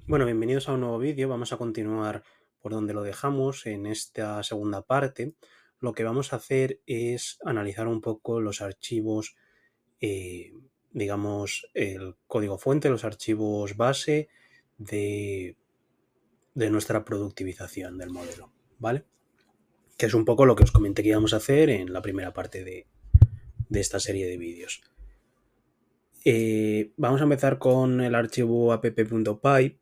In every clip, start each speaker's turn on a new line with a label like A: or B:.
A: Bueno, bienvenidos a un nuevo vídeo. Vamos a continuar por donde lo dejamos en esta segunda parte. Lo que vamos a hacer es analizar un poco los archivos, eh, digamos, el código fuente, los archivos base de, de nuestra productivización del modelo, ¿vale? Que es un poco lo que os comenté que íbamos a hacer en la primera parte de esta serie de vídeos. Vamos a empezar con el archivo app.py,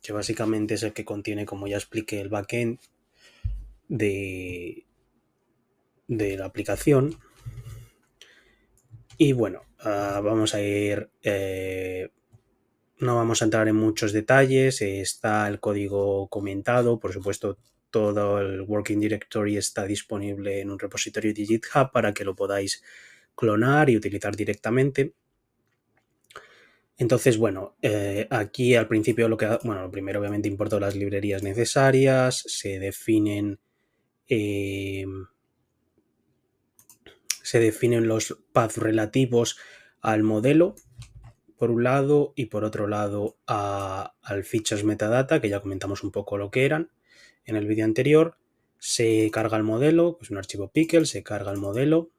A: que básicamente es el que contiene, como ya expliqué, el backend de, de la aplicación. Y bueno, vamos a ir, no vamos a entrar en muchos detalles, está el código comentado, por supuesto todo el working directory está disponible en un repositorio de GitHub para que lo podáis clonar y utilizar directamente. Entonces, bueno, aquí al principio lo primero obviamente importo las librerías necesarias, se definen los paths relativos al modelo, por un lado, y por otro lado al features metadata, que ya comentamos un poco lo que eran en el vídeo anterior. Se carga el modelo, pues un archivo pickle, se carga el modelo,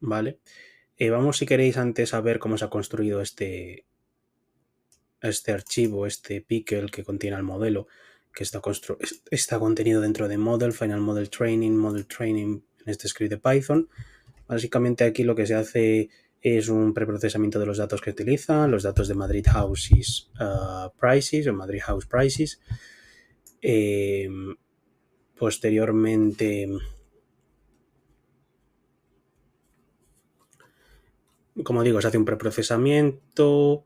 A: ¿vale? Vamos, si queréis, antes a ver cómo se ha construido este archivo, este pickle que contiene el modelo, que está contenido dentro de model, final model training en este script de Python. Básicamente aquí lo que se hace es un preprocesamiento de los datos que utilizan, los datos de Madrid Houses Prices o Madrid House Prices. Posteriormente, como digo, se hace un preprocesamiento.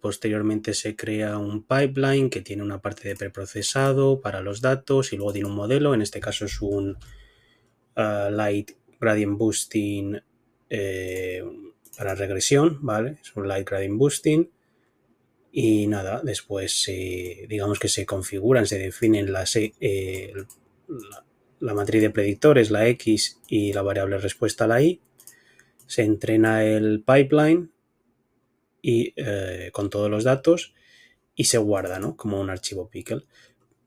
A: Posteriormente se crea un pipeline que tiene una parte de preprocesado para los datos y luego tiene un modelo. En este caso es un Light Gradient Boosting para regresión, ¿vale? Es un Light Gradient Boosting. Y nada, después digamos que se configuran, se definen la matriz de predictores, la X y la variable respuesta a la Y. Se entrena el pipeline y con todos los datos y se guarda, ¿no? Como un archivo pickle.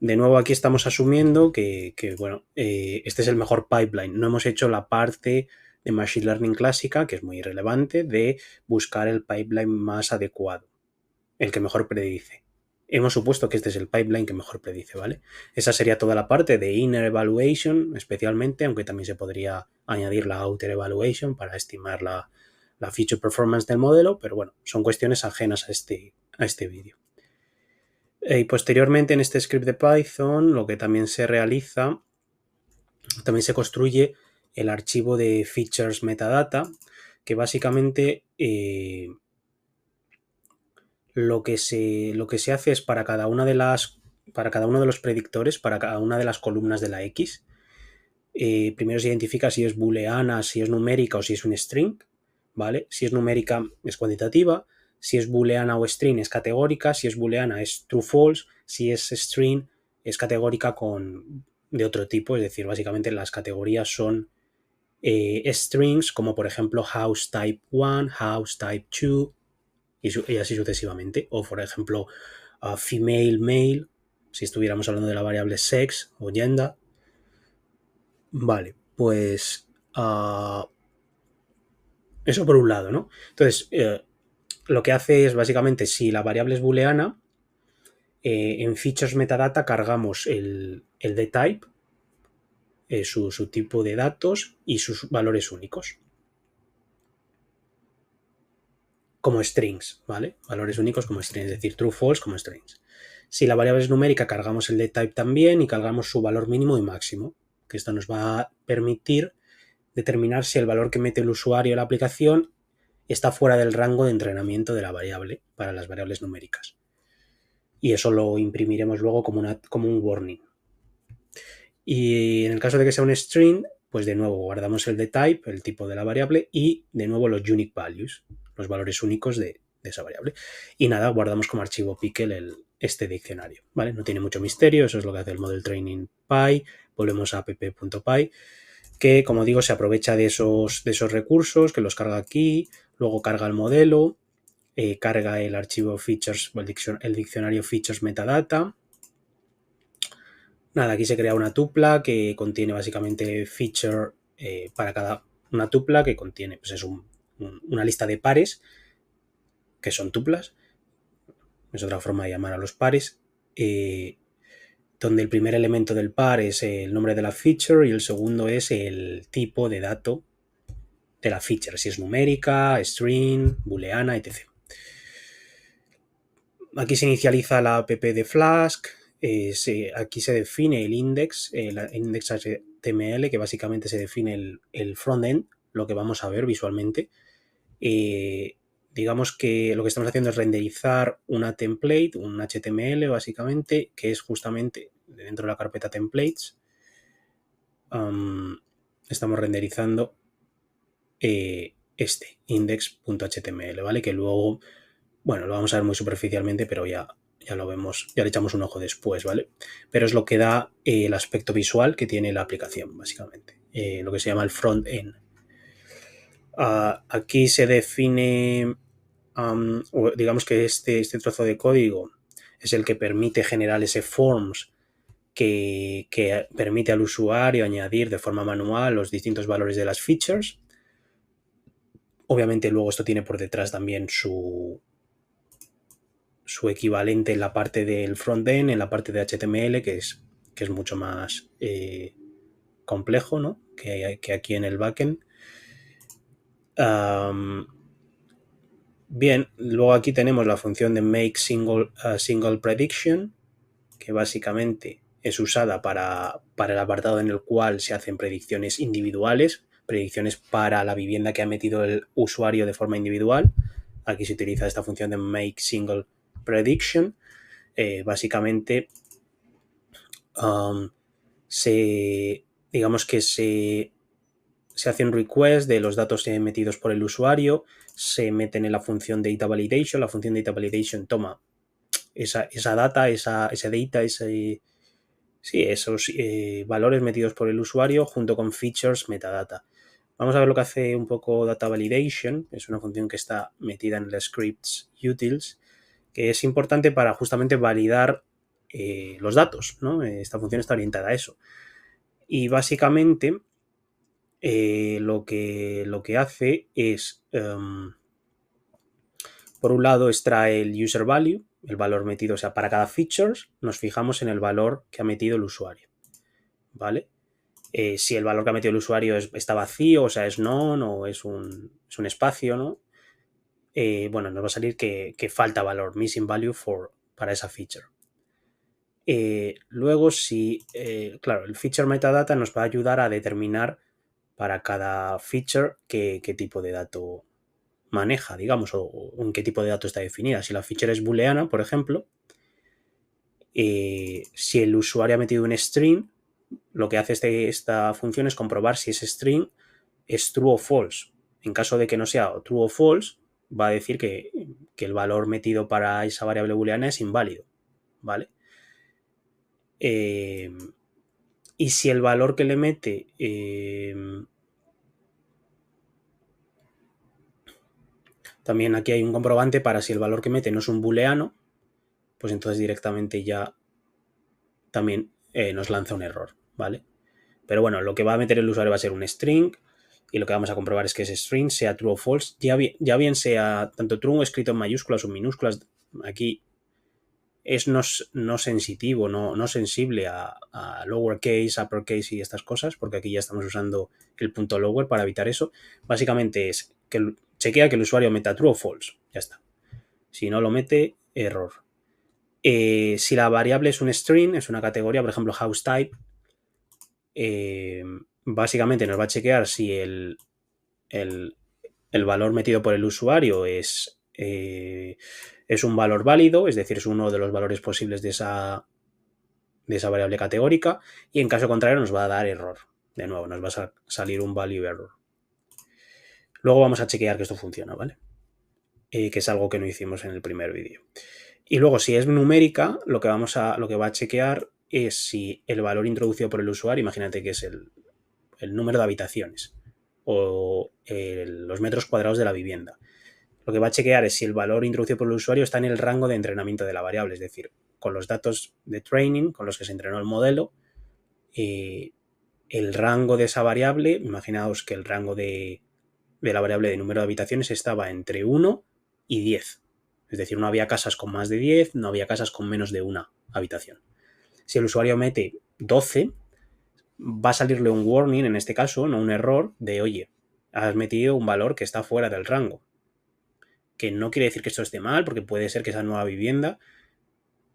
A: De nuevo aquí estamos asumiendo que bueno, este es el mejor pipeline. No hemos hecho la parte de Machine Learning clásica, que es muy relevante, de buscar el pipeline más adecuado, el que mejor predice. Hemos supuesto que este es el pipeline que mejor predice, ¿vale? Esa sería toda la parte de Inner Evaluation, especialmente, aunque también se podría añadir la Outer Evaluation para estimar la feature performance del modelo, pero bueno, son cuestiones ajenas a este vídeo. Y posteriormente en este script de Python lo que también se realiza, también se construye el archivo de features metadata, que básicamente lo que se hace es para cada uno de los predictores, para cada una de las columnas de la X, primero se identifica si es booleana, si es numérica o si es un string, ¿vale? Si es numérica es cuantitativa, si es booleana o string es categórica, si es booleana es true-false, si es string es categórica de otro tipo, es decir, básicamente las categorías son strings como por ejemplo house type 1, house type 2 y así sucesivamente, o por ejemplo female, male, si estuviéramos hablando de la variable sex o gender. Vale, pues eso por un lado, ¿no? Entonces, lo que hace es básicamente, si la variable es booleana, en features metadata cargamos el dtype, su tipo de datos y sus valores únicos. Como strings, ¿vale? Valores únicos como strings, es decir, true, false como strings. Si la variable es numérica, cargamos el dtype también y cargamos su valor mínimo y máximo, que esto nos va a permitir determinar si el valor que mete el usuario a la aplicación está fuera del rango de entrenamiento de la variable para las variables numéricas. Y eso lo imprimiremos luego como un warning. Y en el caso de que sea un string, pues de nuevo guardamos el dtype, el tipo de la variable, y de nuevo los unique values, los valores únicos de esa variable. Y nada, guardamos como archivo pickle este diccionario, ¿vale? No tiene mucho misterio, eso es lo que hace el model training py. Volvemos a app.py, que como digo se aprovecha de esos recursos, que los carga aquí, luego carga el modelo carga el archivo features o el diccionario features metadata. Nada, aquí se crea una tupla que contiene básicamente feature para cada una tupla que contiene, pues es una lista de pares que son tuplas, es otra forma de llamar a los pares, donde el primer elemento del par es el nombre de la feature y el segundo es el tipo de dato de la feature, si es numérica, string, booleana, etc. Aquí se inicializa la app de Flask, aquí se define el index, el index HTML, que básicamente se define el frontend, lo que vamos a ver visualmente. Digamos que lo que estamos haciendo es renderizar una template, un HTML básicamente, que es justamente dentro de la carpeta templates. Estamos renderizando este index.html, ¿vale? Que luego, bueno, lo vamos a ver muy superficialmente, pero ya lo vemos, ya le echamos un ojo después, ¿vale? Pero es lo que da el aspecto visual que tiene la aplicación, básicamente. Lo que se llama el front-end. Aquí se define, digamos que este trozo de código es el que permite generar ese forms que permite al usuario añadir de forma manual los distintos valores de las features. Obviamente luego esto tiene por detrás también su equivalente en la parte del frontend, en la parte de HTML, que es mucho más complejo, ¿no? que aquí en el backend. Bien, luego aquí tenemos la función de make single prediction, que básicamente es usada para el apartado en el cual se hacen predicciones individuales, predicciones para la vivienda que ha metido el usuario de forma individual. Aquí se utiliza esta función de make single prediction. Básicamente, digamos que se hace un request de los datos metidos por el usuario, se meten en la función data validation, la función data validation toma esa data, ese data, esos valores metidos por el usuario junto con features metadata. Vamos a ver lo que hace un poco data validation, es una función que está metida en el scripts utils, que es importante para justamente validar los datos, ¿no? Esta función está orientada a eso. Y básicamente lo que hace es, por un lado, extrae el user value, el valor metido, o sea, para cada feature nos fijamos en el valor que ha metido el usuario, ¿vale? Si el valor que ha metido el usuario está vacío, o sea, es none o es un espacio, ¿no? Bueno, nos va a salir que falta valor, missing value para esa feature. Luego, claro, el feature metadata nos va a ayudar a determinar para cada feature qué tipo de dato maneja, digamos, o en qué tipo de dato está definida. Si la feature es booleana, por ejemplo, si el usuario ha metido un string, lo que hace esta función es comprobar si ese string es true o false. En caso de que no sea true o false, va a decir que el valor metido para esa variable booleana es inválido, ¿vale? Y si el valor que le mete también aquí hay un comprobante para si el valor que mete no es un booleano, pues entonces directamente ya también nos lanza un error, ¿vale? Pero bueno, lo que va a meter el usuario va a ser un string y lo que vamos a comprobar es que ese string sea true o false, ya bien sea tanto true escrito en mayúsculas o minúsculas. Aquí es no sensitivo, no sensible a lowercase, uppercase y estas cosas, porque aquí ya estamos usando el punto lower para evitar eso. Básicamente es que chequea que el usuario meta true o false, ya está. Si no lo mete, error. Si la variable es un string, es una categoría, por ejemplo, house type, básicamente nos va a chequear si el valor metido por el usuario es un valor válido, es decir, es uno de los valores posibles de esa variable categórica, y en caso contrario nos va a dar error. De nuevo, nos va a salir un value error. Luego vamos a chequear que esto funciona, ¿vale? Que es algo que no hicimos en el primer vídeo. Y luego, si es numérica, lo que va a chequear es si el valor introducido por el usuario, imagínate que es el número de habitaciones o los metros cuadrados de la vivienda. lo que va a chequear es si el valor introducido por el usuario está en el rango de entrenamiento de la variable, es decir, con los datos de training con los que se entrenó el modelo, el rango de esa variable, imaginaos que el rango de la variable de número de habitaciones estaba entre 1 y 10. Es decir, no había casas con más de 10, no había casas con menos de una habitación. Si el usuario mete 12, va a salirle un warning, en este caso, no un error, de oye, has metido un valor que está fuera del rango. Que no quiere decir que esto esté mal, porque puede ser que esa nueva vivienda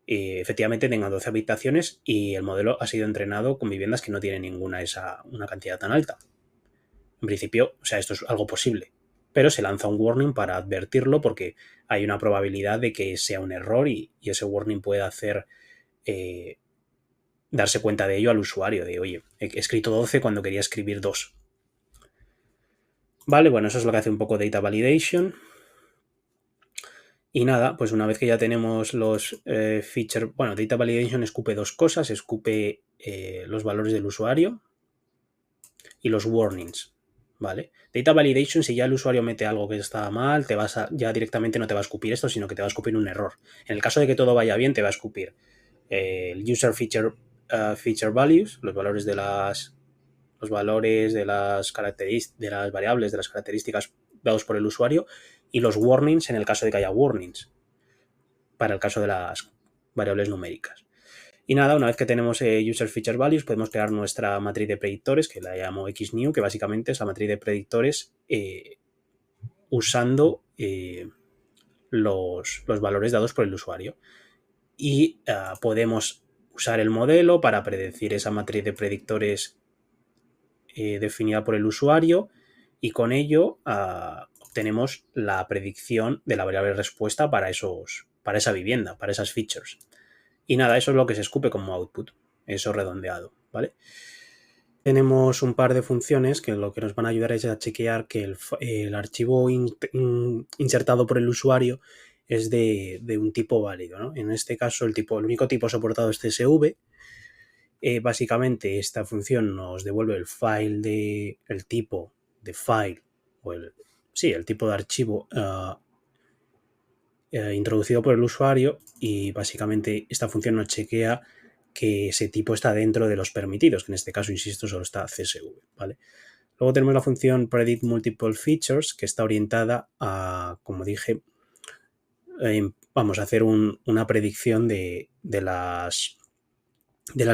A: efectivamente tenga 12 habitaciones y el modelo ha sido entrenado con viviendas que no tienen ninguna una cantidad tan alta. En principio, o sea, esto es algo posible, pero se lanza un warning para advertirlo porque hay una probabilidad de que sea un error y ese warning puede hacer darse cuenta de ello al usuario, de oye, he escrito 12 cuando quería escribir 2. Vale, bueno, eso es lo que hace un poco Data Validation. Y nada, pues una vez que ya tenemos los features, bueno, Data Validation escupe dos cosas, escupe los valores del usuario y los warnings, ¿vale? Data Validation, si ya el usuario mete algo que está mal, ya directamente no te va a escupir esto, sino que te va a escupir un error. En el caso de que todo vaya bien, te va a escupir el User Feature Values, los valores de las variables, de las características dados por el usuario, y los warnings en el caso de que haya warnings, para el caso de las variables numéricas. Y nada, una vez que tenemos User Feature Values, podemos crear nuestra matriz de predictores, que la llamo XNew, que básicamente es la matriz de predictores usando los valores dados por el usuario. Y podemos usar el modelo para predecir esa matriz de predictores definida por el usuario, y con ello obtenemos la predicción de la variable respuesta para esa vivienda, para esas features. Y nada, eso es lo que se escupe como output, eso redondeado, ¿vale? Tenemos un par de funciones que lo que nos van a ayudar es a chequear que el archivo insertado por el usuario es de un tipo válido, ¿no? En este caso, el único tipo soportado es CSV. Básicamente, esta función nos devuelve el tipo de file, o el tipo de archivo introducido por el usuario, y básicamente esta función nos chequea que ese tipo está dentro de los permitidos, que en este caso, insisto, solo está CSV, ¿vale? Luego tenemos la función predict multiple features, que está orientada a, como dije, vamos a hacer una predicción de las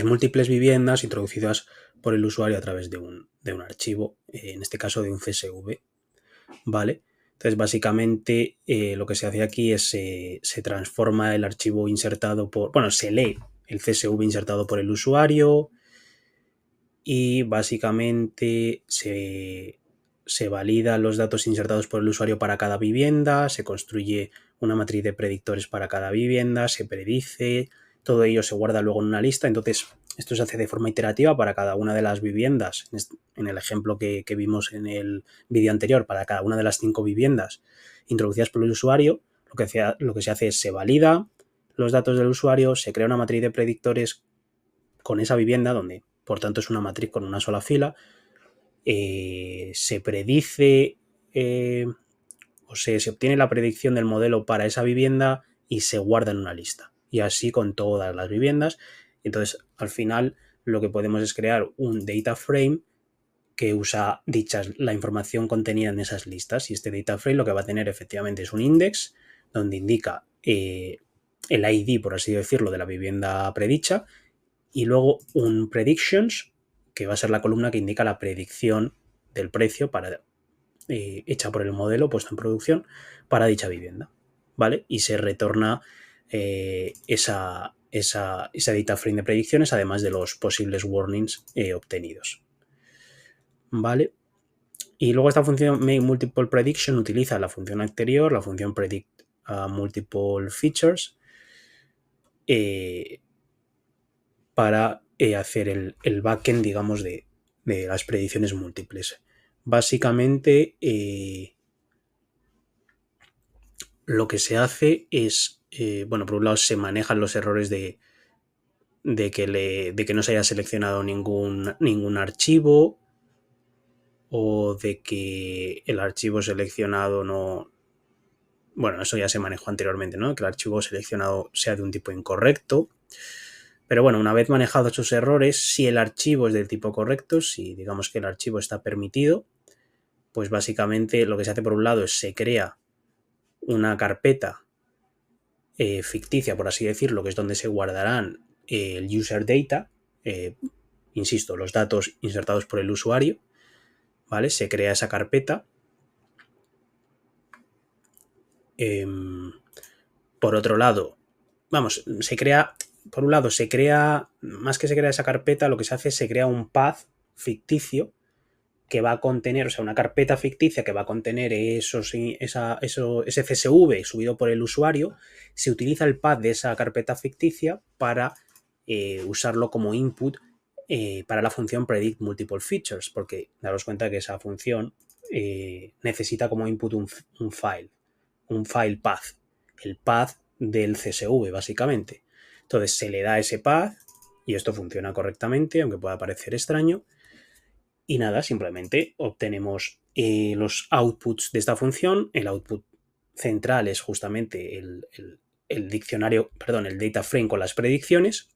A: múltiples viviendas introducidas por el usuario a través de un archivo, en este caso de un CSV, ¿vale? Entonces, básicamente, lo que se hace aquí es se transforma el archivo insertado se lee el CSV insertado por el usuario, y básicamente se validan los datos insertados por el usuario para cada vivienda, se construye una matriz de predictores para cada vivienda, se predice, todo ello se guarda luego en una lista. Entonces, esto se hace de forma iterativa para cada una de las viviendas. En el ejemplo que vimos en el vídeo anterior, para cada una de las 5 viviendas introducidas por el usuario, lo que se hace es se valida los datos del usuario, se crea una matriz de predictores con esa vivienda, donde por tanto es una matriz con una sola fila, se predice se obtiene la predicción del modelo para esa vivienda y se guarda en una lista, y así con todas las viviendas. Entonces, al final, lo que podemos es crear un data frame que usa la información contenida en esas listas, y este data frame lo que va a tener efectivamente es un index donde indica el ID, por así decirlo, de la vivienda predicha, y luego un predictions, que va a ser la columna que indica la predicción del precio hecha por el modelo puesto en producción para dicha vivienda, ¿vale? Y se retorna esa data frame de predicciones, además de los posibles warnings obtenidos, ¿vale? Y luego esta función make multiple prediction utiliza la función anterior, la función predict multiple features, para hacer el backend, digamos, de las predicciones múltiples. Básicamente, lo que se hace es, por un lado se manejan los errores de que no se haya seleccionado ningún archivo, o de que el archivo seleccionado Bueno, eso ya se manejó anteriormente, ¿no? Que el archivo seleccionado sea de un tipo incorrecto. Pero bueno, una vez manejados esos errores, si el archivo es del tipo correcto, si digamos que el archivo está permitido, pues básicamente lo que se hace por un lado es se crea una carpeta ficticia, por así decirlo, que es donde se guardarán el user data, insisto, los datos insertados por el usuario, ¿vale? Se crea esa carpeta. Por otro lado, vamos, se crea, por un lado, se crea, más que se crea esa carpeta, lo que se hace es se crea un path ficticio que va a contener, o sea, una carpeta ficticia que va a contener ese CSV subido por el usuario. Se utiliza el path de esa carpeta ficticia para usarlo como input para la función predict multiple features, porque daros cuenta que esa función necesita como input un file path, el path del CSV básicamente. Entonces se le da ese path y esto funciona correctamente, aunque pueda parecer extraño. Y nada, simplemente obtenemos los outputs de esta función. El output central es justamente el diccionario, perdón, el data frame con las predicciones.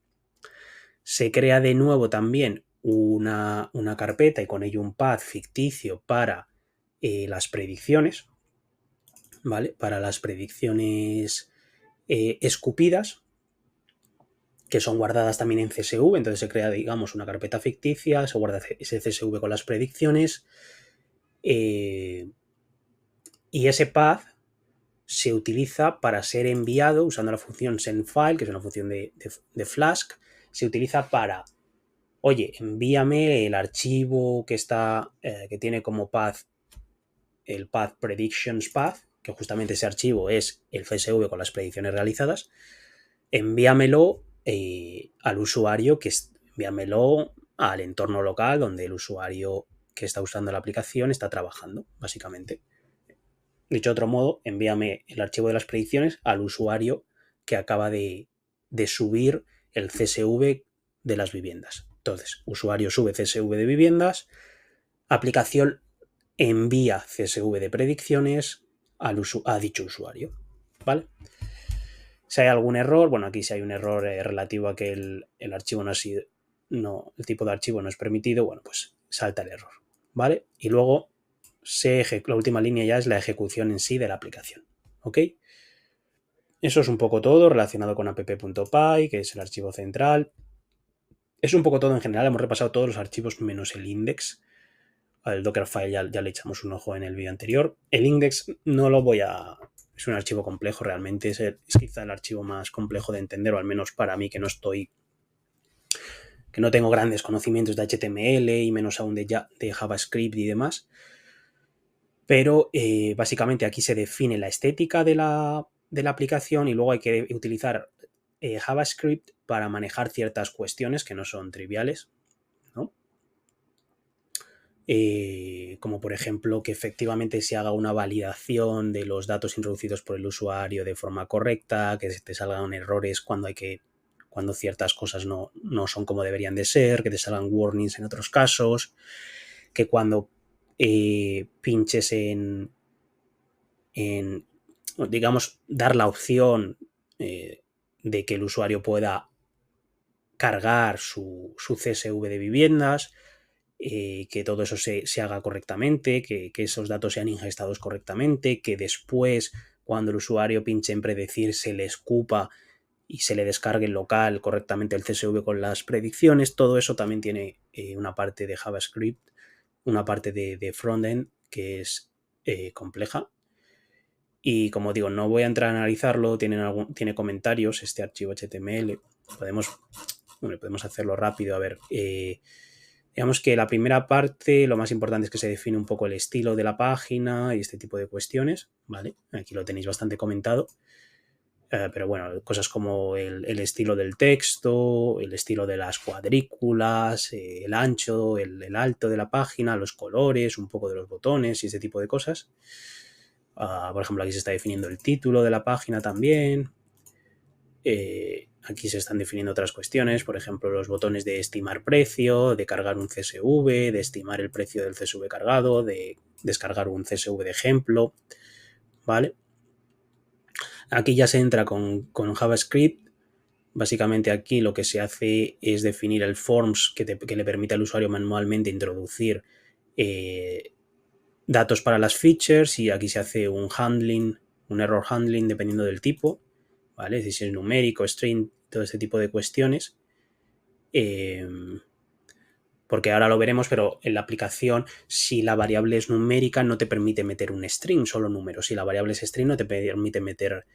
A: Se crea de nuevo también una carpeta y con ello un path ficticio para las predicciones, ¿vale? Para las predicciones escupidas, que son guardadas también en CSV. Entonces se crea, digamos, una carpeta ficticia, se guarda ese CSV con las predicciones. Y ese path se utiliza para ser enviado usando la función sendFile, que es una función de Flask. Se utiliza para, oye, envíame el archivo que está, que tiene como path el path predictions path, que justamente ese archivo es el CSV con las predicciones realizadas. Envíamelo al usuario, envíamelo al entorno local donde el usuario que está usando la aplicación está trabajando, básicamente. Dicho de otro modo, envíame el archivo de las predicciones al usuario que acaba de subir el CSV de las viviendas. Entonces, usuario sube CSV de viviendas, aplicación envía CSV de predicciones a dicho usuario, ¿vale? Si hay algún error, bueno, aquí si hay un error relativo a que el archivo no ha sido, el tipo de archivo no es permitido, bueno, pues salta el error, ¿vale? Y luego la última línea ya es la ejecución en sí de la aplicación, ¿ok? Eso es un poco todo relacionado con app.py, que es el archivo central. Es un poco todo en general, hemos repasado todos los archivos menos el index. Al Dockerfile ya le echamos un ojo en el vídeo anterior. El index no lo voy a... Es un archivo complejo realmente, es quizá el archivo más complejo de entender, o al menos para mí que no tengo grandes conocimientos de HTML y menos aún de JavaScript y demás. Pero básicamente aquí se define la estética de la aplicación y luego hay que utilizar JavaScript para manejar ciertas cuestiones que no son triviales, ¿no? Como por ejemplo que efectivamente se haga una validación de los datos introducidos por el usuario de forma correcta, que te salgan errores cuando ciertas cosas no son como deberían de ser, que te salgan warnings en otros casos, que cuando pinches digamos, dar la opción de que el usuario pueda cargar su CSV de viviendas, que todo eso se haga correctamente, que esos datos sean ingestados correctamente, que después, cuando el usuario pinche en predecir, se le escupa y se le descargue en local correctamente el CSV con las predicciones. Todo eso también tiene una parte de JavaScript, una parte de frontend que es compleja. Y como digo, no voy a entrar a analizarlo, tiene comentarios este archivo HTML. Podemos hacerlo rápido. A ver, digamos que la primera parte, lo más importante es que se define un poco el estilo de la página y este tipo de cuestiones, ¿vale? Aquí lo tenéis bastante comentado. Pero bueno, cosas como el estilo del texto, el estilo de las cuadrículas, el ancho, el alto de la página, los colores, un poco de los botones y ese tipo de cosas. Por ejemplo, aquí se está definiendo el título de la página también. Aquí se están definiendo otras cuestiones, por ejemplo, los botones de estimar precio, de cargar un CSV, de estimar el precio del CSV cargado, de descargar un CSV de ejemplo, ¿vale? Aquí ya se entra con JavaScript. Básicamente aquí lo que se hace es definir el forms que le permite al usuario manualmente introducir datos para las features, y aquí se hace un handling, un error handling dependiendo del tipo, ¿vale? Si es numérico, string, todo este tipo de cuestiones. Porque ahora lo veremos, pero en la aplicación, si la variable es numérica, no te permite meter un string, solo números. Si la variable es string, no te permite meter...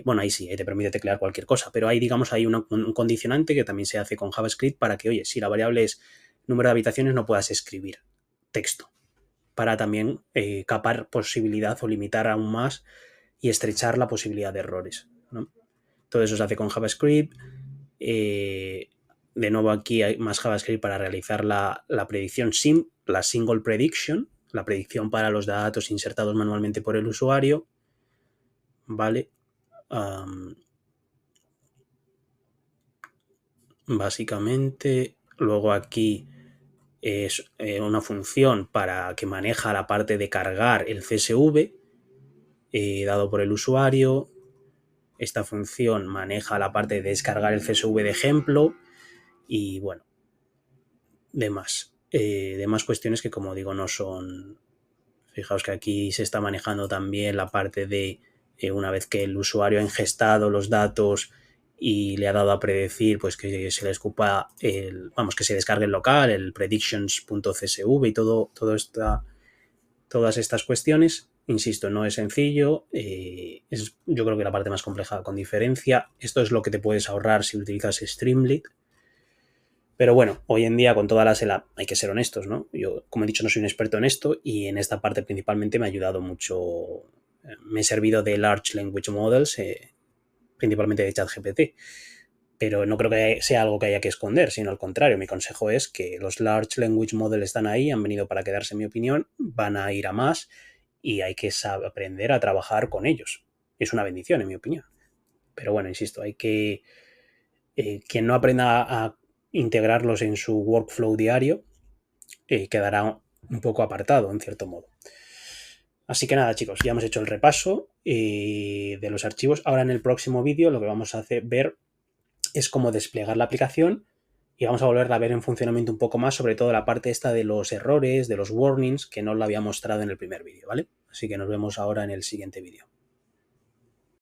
A: bueno, ahí sí, te permite teclear cualquier cosa, pero ahí, digamos, hay un condicionante que también se hace con JavaScript para que, oye, si la variable es número de habitaciones, no puedas escribir texto, para también capar posibilidad o limitar aún más y estrechar la posibilidad de errores, ¿no? Todo eso se hace con JavaScript. De nuevo aquí hay más JavaScript para realizar la predicción la single prediction, la predicción para los datos insertados manualmente por el usuario, ¿vale? Básicamente, luego aquí es una función para que maneja la parte de cargar el CSV dado por el usuario. Esta función maneja la parte de descargar el CSV de ejemplo y, bueno, demás cuestiones que, como digo, no son... Fijaos que aquí se está manejando también la parte de una vez que el usuario ha ingestado los datos y le ha dado a predecir, pues que se le escupa que se descargue el local, el predictions.csv y todas estas cuestiones. Insisto, no es sencillo, es yo creo que la parte más compleja con diferencia. Esto es lo que te puedes ahorrar si utilizas Streamlit. Pero bueno, hoy en día con toda la SELA hay que ser honestos, ¿no? Yo, como he dicho, no soy un experto en esto y en esta parte principalmente me ha ayudado mucho. Me he servido de Large Language Models, principalmente de ChatGPT. Pero no creo que sea algo que haya que esconder, sino al contrario. Mi consejo es que los Large Language Models están ahí, han venido para quedarse, en mi opinión, van a ir a más y hay que aprender a trabajar con ellos. Es una bendición, en mi opinión. Pero bueno, insisto, hay que... quien no aprenda a integrarlos en su workflow diario quedará un poco apartado, en cierto modo. Así que nada, chicos, ya hemos hecho el repaso de los archivos. Ahora en el próximo vídeo lo que vamos a ver es cómo desplegar la aplicación y vamos a volverla a ver en funcionamiento un poco más, sobre todo la parte esta de los errores, de los warnings, que no lo había mostrado en el primer vídeo, ¿vale? Así que nos vemos ahora en el siguiente vídeo.